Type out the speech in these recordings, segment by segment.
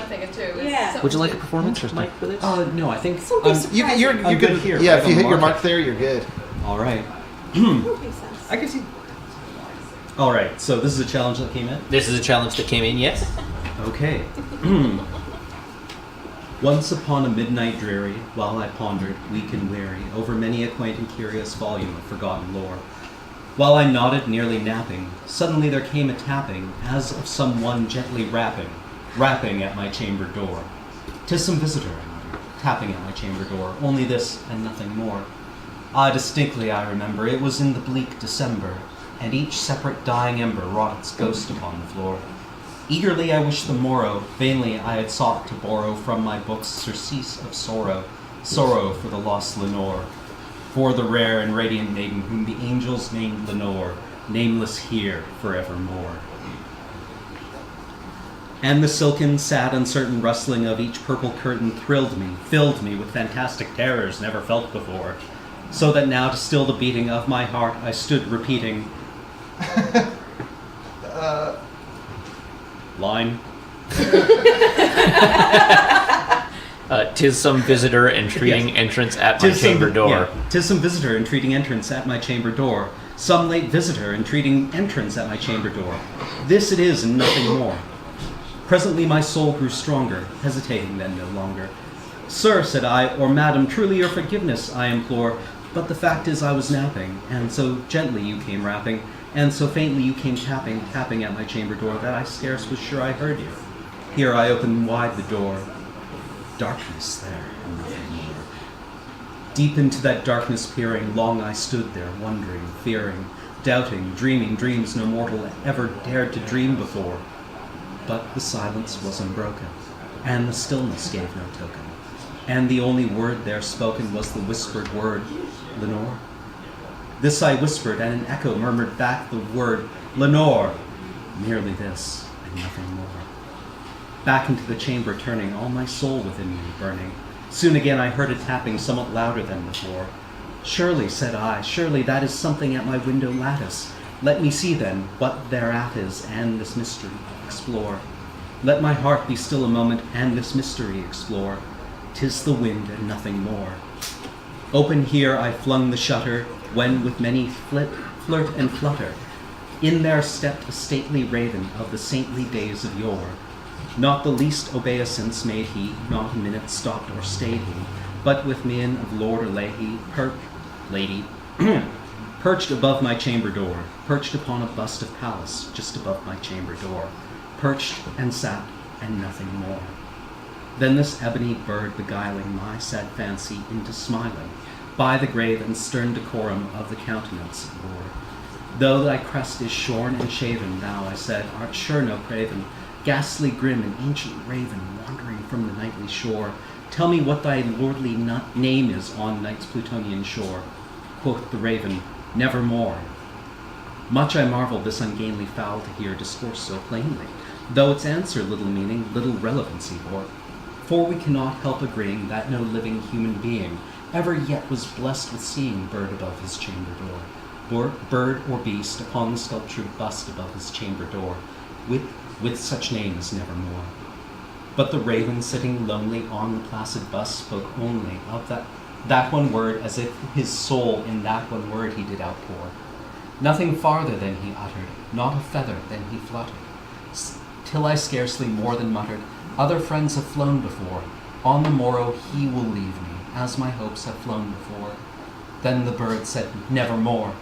I'm thinking too. Yeah. Would you like a performance or Mike for this? No, I think You're good here. Yeah, if you hit your mark there, you're good. All right. That makes sense. I guess you. All right. So this is a challenge that came in. This is a challenge that came in, yes. Okay. Once upon a midnight dreary, while I pondered, weak and weary, over many a quaint and curious volume of forgotten lore, while I nodded, nearly napping, suddenly there came a tapping, as of someone gently rapping at my chamber door. 'Tis some visitor, I muttered, tapping at my chamber door, only this and nothing more. Ah, distinctly I remember, it was in the bleak December, and each separate dying ember wrought its ghost upon the floor. Eagerly I wished the morrow, vainly I had sought to borrow from my books surcease of sorrow, sorrow for the lost Lenore, for the rare and radiant maiden whom the angels named Lenore, nameless here forevermore. And the silken, sad, uncertain rustling of each purple curtain thrilled me, filled me with fantastic terrors never felt before, so that now to still the beating of my heart I stood repeating, line. 'Tis some visitor entreating entrance at my chamber door. Yeah, 'tis some visitor entreating entrance at my chamber door. Some late visitor entreating entrance at my chamber door. This it is and nothing more. Presently my soul grew stronger, hesitating then no longer. Sir, said I, or madam, truly your forgiveness I implore, but the fact is I was napping, and so gently you came rapping, and so faintly you came tapping at my chamber door, that I scarce was sure I heard you. Here I opened wide the door. Darkness there, and nothing more. Deep into that darkness peering, long I stood there, wondering, fearing, doubting, dreaming dreams no mortal ever dared to dream before. But the silence was unbroken, and the stillness gave no token, and the only word there spoken was the whispered word, Lenore. This I whispered, and an echo murmured back the word, Lenore. Merely this, and nothing more. Back into the chamber turning, all my soul within me burning. Soon again I heard a tapping somewhat louder than before. Surely, said I, surely that is something at my window lattice. Let me see then what thereat is, and this mystery explore. Let my heart be still a moment, and this mystery explore. 'Tis the wind and nothing more. Open here I flung the shutter, when with many flirt and flutter, in there stepped a stately raven of the saintly days of yore. Not the least obeisance made he, not a minute stopped or stayed he, but with mien of lord or lady, perched above my chamber door, perched upon a bust of Pallas just above my chamber door, perched and sat, and nothing more. Then this ebony bird beguiling my sad fancy into smiling, by the grave and stern decorum of the countenance, Lord. Though thy crest is shorn and shaven, thou, I said, art sure no craven, ghastly grim and ancient raven, wandering from the nightly shore. Tell me what thy lordly name is on night's Plutonian shore. Quoth the raven, nevermore. Much I marveled this ungainly fowl to hear discourse so plainly, though its answer little meaning, little relevancy bore. For we cannot help agreeing that no living human being ever yet was blessed with seeing bird above his chamber door, bird or beast upon the sculptured bust above his chamber door, with such name as nevermore. But the raven sitting lonely on the placid bust spoke only of that one word, as if his soul in that one word he did outpour. Nothing farther than he uttered, not a feather than he fluttered, till I scarcely more than muttered, other friends have flown before, on the morrow he will leave me, as my hopes have flown before. Then the bird said, nevermore.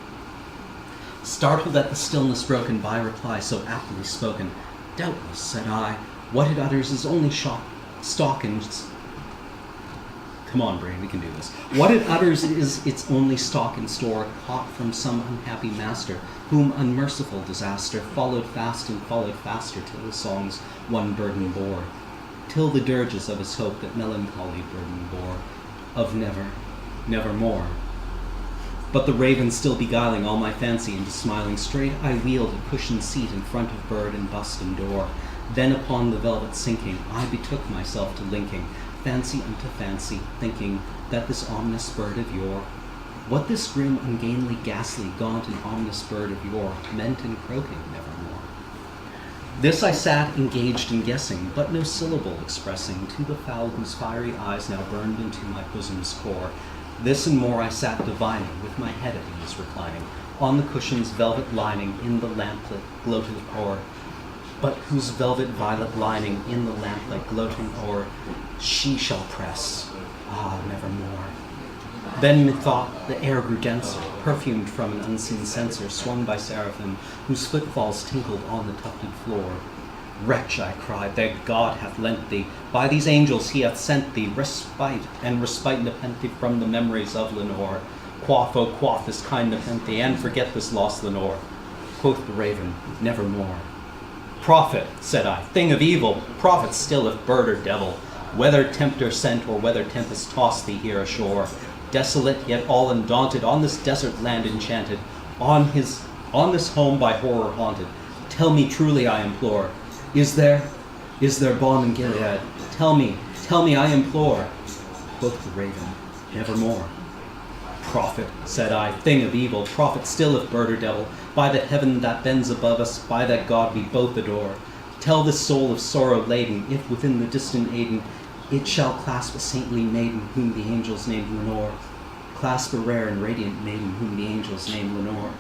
Startled at the stillness broken by reply so aptly spoken, doubtless, said I, what it utters is only stock and... Come on, brain, we can do this. What it utters is its only stock and store, caught from some unhappy master, whom unmerciful disaster followed fast and followed faster till his songs one burden bore, till the dirges of his hope that melancholy burden bore, of nevermore. But the raven still beguiling all my fancy into smiling, straight I wheeled a cushioned seat in front of bird and bust and door. Then upon the velvet sinking, I betook myself to linking fancy unto fancy, thinking that this ominous bird of yore, what this grim, ungainly, ghastly, gaunt, and ominous bird of yore meant in croaking nevermore. This I sat engaged in guessing, but no syllable expressing to the fowl whose fiery eyes now burned into my bosom's core. This and more I sat divining, with my head at ease reclining, on the cushion's velvet lining in the lamplit gloating o'er, but whose velvet violet lining in the lamplight gloating o'er, she shall press, ah, nevermore. Then methought the air grew denser, perfumed from an unseen censer swung by seraphim, whose footfalls tinkled on the tufted floor. Wretch, I cried, that God hath lent thee, by these angels he hath sent thee, respite nepenthe from the memories of Lenore. Quaff, oh quaff this kind nepenthe, and forget this lost Lenore. Quoth the raven, nevermore. Prophet, said I, thing of evil, prophet still if bird or devil, whether tempter sent or whether tempest tossed thee here ashore, desolate yet all undaunted, on this desert land enchanted, on this home by horror haunted. Tell me truly, I implore, is there balm in Gilead? Tell me, I implore. Quoth the raven, nevermore. Prophet, said I, thing of evil, prophet still if bird or devil, by the heaven that bends above us, by that God we both adore, tell this soul of sorrow laden, if within the distant Aden it shall clasp a saintly maiden whom the angels named Lenore, clasp a rare and radiant maiden whom the angels named Lenore.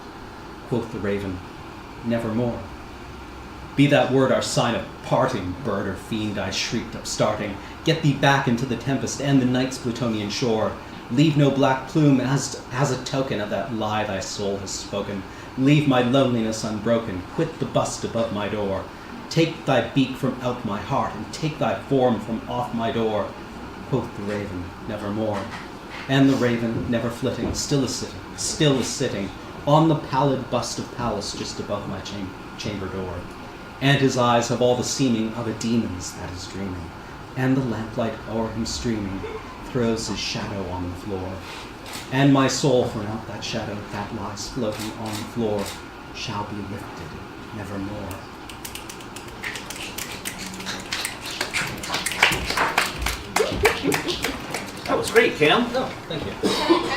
Quoth the raven, nevermore. Be that word our sign of parting, bird or fiend, I shrieked upstarting. Get thee back into the tempest and the night's Plutonian shore. Leave no black plume as a token of that lie thy soul has spoken. Leave my loneliness unbroken. Quit the bust above my door. Take thy beak from out my heart, and take thy form from off my door. Quoth the raven, nevermore. And the raven, never flitting, still is sitting, on the pallid bust of Pallas just above my chamber door. And his eyes have all the seeming of a demon's that is dreaming, and the lamplight o'er him streaming throws his shadow on the floor. And my soul from out that shadow that lies floating on the floor shall be lifted nevermore. That was great, Cam. Oh, thank you.